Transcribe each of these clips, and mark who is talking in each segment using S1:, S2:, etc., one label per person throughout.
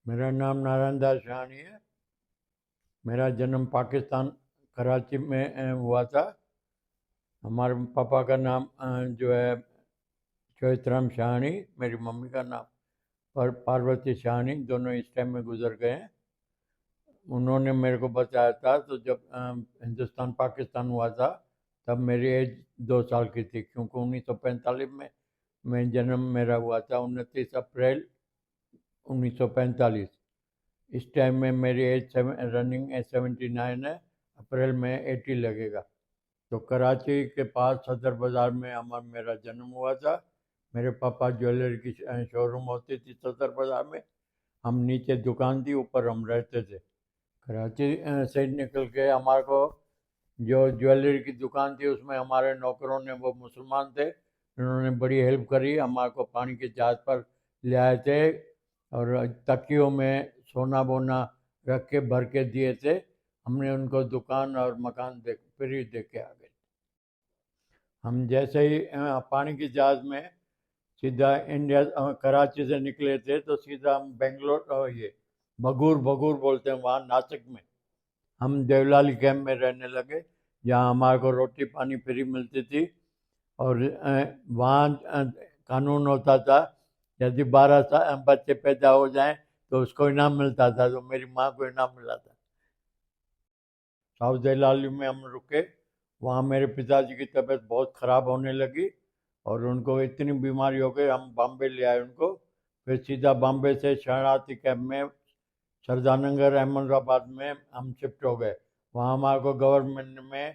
S1: मेरा नाम नारायण दास शाहनी है। मेरा जन्म पाकिस्तान कराची में हुआ था। हमारे पापा का नाम जो है चौधराम शाहनी, मेरी मम्मी का नाम पार्वती शाहनी, दोनों इस टाइम में गुजर गए हैं। उन्होंने मेरे को बताया था तो जब हिंदुस्तान पाकिस्तान हुआ था तब मेरी एज 2 साल की थी, क्योंकि 1945 में जन्म मेरा हुआ था, 29 अप्रैल 1945। इस टाइम में मेरी एज रनिंग 79 है। अप्रैल में 80 लगेगा। तो कराची के पास सदर बाज़ार में मेरा जन्म हुआ था। मेरे पापा ज्वेलरी की शोरूम होती थी सदर बाज़ार में। हम नीचे दुकान थी, ऊपर हम रहते थे। कराची से निकल के हमारे को जो ज्वेलरी की दुकान थी उसमें हमारे नौकरों ने, वो मुसलमान थे, उन्होंने बड़ी हेल्प करी। हमारे को पानी के जहाज पर ले आए थे और तकियों में सोना बोना रख के भर के दिए थे। हमने उनको दुकान और मकान फ्री दे के आ गए। हम जैसे ही पानी के जहाज में सीधा इंडिया कराची से निकले थे तो सीधा हम बेंगलोर, ये बगूर बगूर बोलते हैं वहाँ, नासिक में हम देवलाली कैंप में रहने लगे, जहाँ हमारे को रोटी पानी फ्री मिलती थी। और वहाँ कानून होता था, यदि 12 बच्चे पैदा हो जाएं तो उसको इनाम मिलता था। तो मेरी माँ को इनाम मिला था। साउथ देवलाली में हम रुके। वहाँ मेरे पिताजी की तबीयत बहुत ख़राब होने लगी और उनको इतनी बीमारी हो गई, हम बॉम्बे ले आए उनको। फिर सीधा बॉम्बे से शरणार्थी कैंप में सरदारनगर अहमदाबाद में हम शिफ्ट हो गए। वहाँ हमारे को गवर्नमेंट ने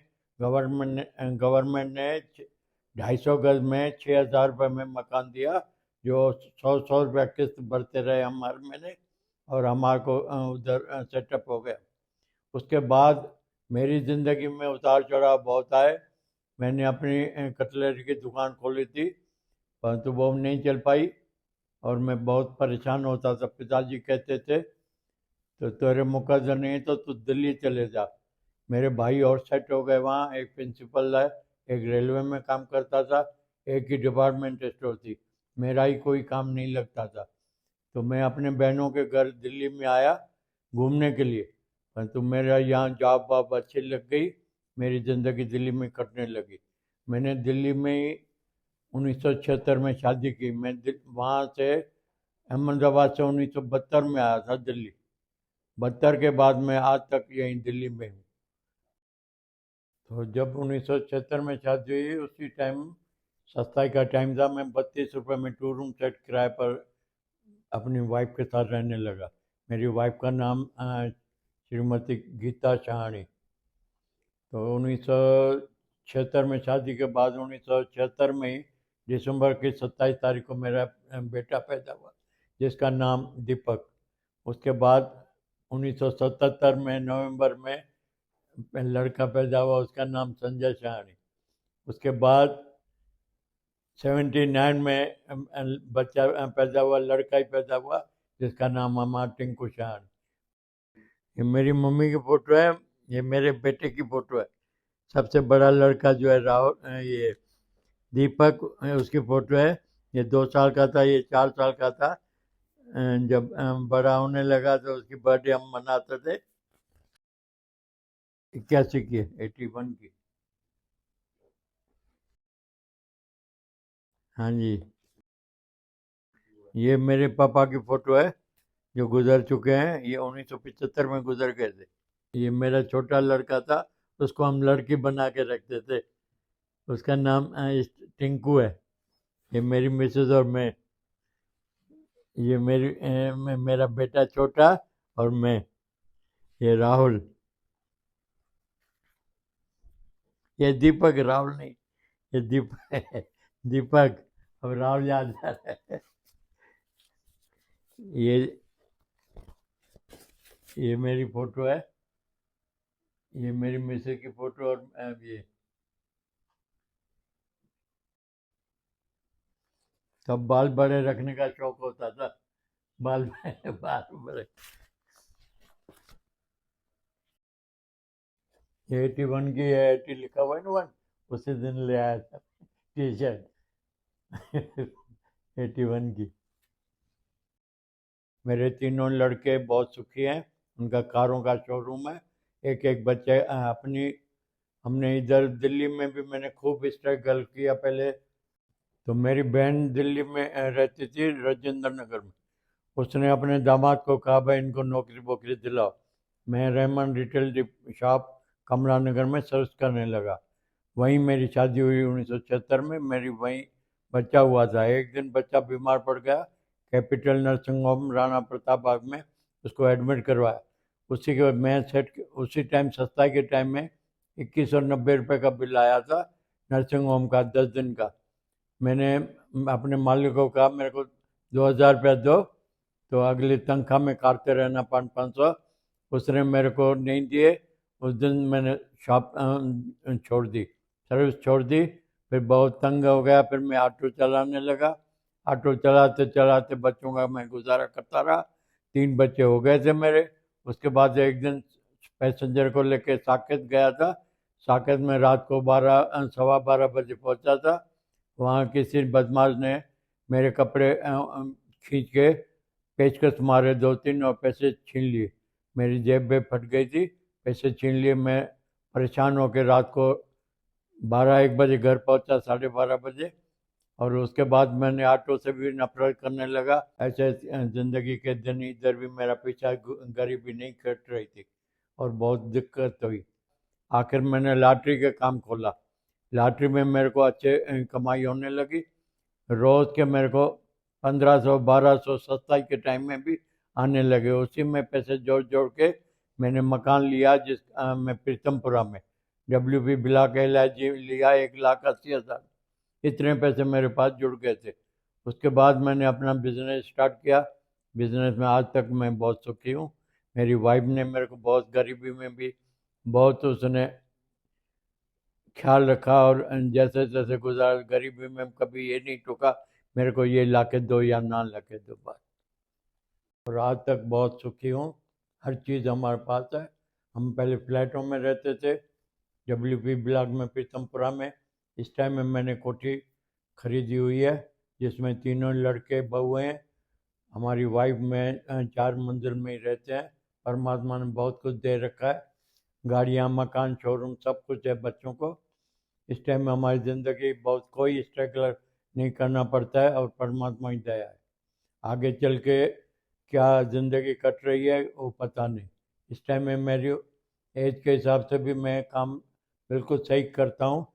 S1: 250 गज में 6,000 रुपये में मकान दिया, जो 100 रुपये किस्त भरते रहे हम हर महीने, और हमारे को उधर सेटअप हो गया। उसके बाद मेरी ज़िंदगी में उतार चढ़ाव बहुत आए। मैंने अपनी कटलरी की दुकान खोली थी, परंतु वो नहीं चल पाई और मैं बहुत परेशान होता था। पिताजी कहते थे तो तेरे मुकद्दर नहीं तो तू दिल्ली चले जा। मेरे भाई और सेट हो गए वहाँ, एक प्रिंसिपल है, एक रेलवे में काम करता था, एक ही डिपार्टमेंट स्टोर थी। मेरा ही कोई काम नहीं लगता था। तो मैं अपने बहनों के घर दिल्ली में आया घूमने के लिए, परंतु मेरा यहाँ जॉब वॉब अच्छी लग गई। मेरी ज़िंदगी दिल्ली में कटने लगी। मैंने दिल्ली में ही 1976 में शादी की। मैं वहाँ से अहमदाबाद से 1972 में आया था दिल्ली। 72 के बाद मैं आज तक यहीं दिल्ली में हूँ। तो जब 1976 में शादी हुई, उसी टाइम सस्ताई का टाइम था। मैं 32 रुपये में 2 रूम सेट किराए पर अपनी वाइफ के साथ रहने लगा। मेरी वाइफ का नाम श्रीमती गीता शाहनी। तो 1976 में शादी के बाद 1976 में ही दिसंबर की 27 तारीख को मेरा बेटा पैदा हुआ, जिसका नाम दीपक। उसके बाद 1977 में नवंबर में लड़का पैदा हुआ, उसका नाम संजय शाहनी। उसके बाद 79 में बच्चा पैदा हुआ, लड़का ही पैदा हुआ, जिसका नाम हमारा टिंकू शाहनी। ये मेरी मम्मी की फोटो है, ये मेरे बेटे की फोटो है। सबसे बड़ा लड़का जो है राहुल, ये दीपक, उसकी फोटो है। ये 2 साल का था, ये 4 साल का था। जब बड़ा होने लगा तो उसकी बर्थडे हम मनाते थे। 81 की, 81 की। हाँ जी। ये मेरे पापा की फोटो है जो गुजर चुके हैं, ये 1975 में गुजर गए थे। ये मेरा छोटा लड़का था, उसको हम लड़की बना के रखते थे। उसका नाम टिंकू है। ये मेरी मिसेज और मैं। ये मेरा बेटा छोटा और मैं, ये राहुल। ये दीपक, राहुल नहीं। ये दीपक दीपक। अब राहुल याद आ रहा है। ये ये मेरी फोटो है। ये मेरी मिसेज की फोटो और ये सब बाल बड़े रखने का शौक होता था। बाल बाल बड़े। ये 81 की है, 80 लिखा हुआ है ना 1, उसी दिन ले आया था टी शर्ट। 81 की। मेरे तीनों लड़के बहुत सुखी हैं, उनका कारों का शोरूम है। एक एक बच्चे अपनी हमने इधर दिल्ली में भी मैंने खूब स्ट्रगल किया पहले। तो मेरी बहन दिल्ली में रहती थी राजेंद्र नगर में। उसने अपने दामाद को कहा भाई इनको नौकरी वोकरी दिलाओ। मैं रहमान रिटेल शॉप कमला नगर में सर्च करने लगा। वहीं मेरी शादी हुई 1976 में। मेरी वहीं बच्चा हुआ था। एक दिन बच्चा बीमार पड़ गया। Capital Nursing Home Rana Pratap Bagh में उसको एडमिट करवाया। उसी के मैं सेट उसी टाइम सस्ताई के टाइम में 2190 का बिल आया था नर्सिंग होम का 10 दिन का। मैंने अपने मालिक को कहा मेरे को 2000 रुपया दो, तो अगली तनख्वाह में काटते रहना 500-500। उसने मेरे को नहीं दिए। उस दिन मैंने शॉप छोड़ दी, सर्विस छोड़ दी। फिर बहुत तंग हो गया। फिर मैं ऑटो चलाने लगा। ऑटो चलाते चलाते बच्चों का मैं गुजारा करता रहा। 3 बच्चे हो गए थे मेरे। उसके बाद एक दिन पैसेंजर को लेके साकेत गया था। साकेत में रात को 12 सवा 12 बजे पहुंचा था। वहाँ किसी बदमाश ने मेरे कपड़े खींच के पेचकस मारे 2-3 और पैसे छीन लिए। मेरी जेब में फट गई थी, पैसे छीन लिए। मैं परेशान होकर रात को 12-1 बजे घर पहुंचा, 12:30 बजे। और उसके बाद मैंने ऑटो से भी नफरत करने लगा। ऐसे ज़िंदगी के दिन इधर भी मेरा पीछा गरीबी नहीं कट रही थी और बहुत दिक्कत हुई। आखिर मैंने लॉटरी का काम खोला। लॉटरी में मेरे को अच्छे कमाई होने लगी। रोज़ के मेरे को 1500-1200 सत्ताई के टाइम में भी आने लगे। उसी में पैसे जोड़ जोड़ के मैंने मकान लिया मैं प्रीतमपुरा में WP ब्लॉक LIG लिया 1,80,000। इतने पैसे मेरे पास जुड़ गए थे। उसके बाद मैंने अपना बिजनेस स्टार्ट किया। बिजनेस में आज तक मैं बहुत सुखी हूँ। मेरी वाइफ ने मेरे को बहुत गरीबी में भी बहुत उसने ख्याल रखा और जैसे जैसे गुजार गरीबी में कभी ये नहीं टोका मेरे को ये ला के दो या ना ला के दो बात। और आज तक बहुत सुखी हूँ। हर चीज़ हमारे पास है। हम पहले फ्लैटों में रहते थे WP ब्लॉक में प्रीतमपुरा में। इस टाइम में मैंने कोठी खरीदी हुई है जिसमें तीनों लड़के बहू हैं। हमारी वाइफ में 4 मंजिल में ही रहते हैं। परमात्मा ने बहुत कुछ दे रखा है, गाड़ियाँ मकान शोरूम सब कुछ है बच्चों को। इस टाइम में हमारी ज़िंदगी बहुत कोई स्ट्रगल नहीं करना पड़ता है और परमात्मा ही दया है। आगे चल के क्या ज़िंदगी कट रही है वो पता नहीं। इस टाइम में मेरी एज के हिसाब से भी मैं काम बिल्कुल सही करता हूँ।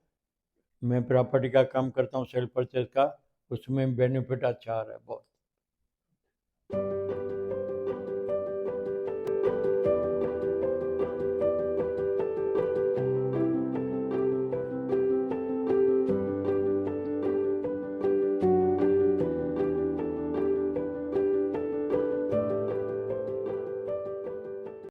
S1: मैं प्रॉपर्टी का काम करता हूँ, सेल परचेज का। उसमें बेनिफिट अच्छा आ रहा है बहुत।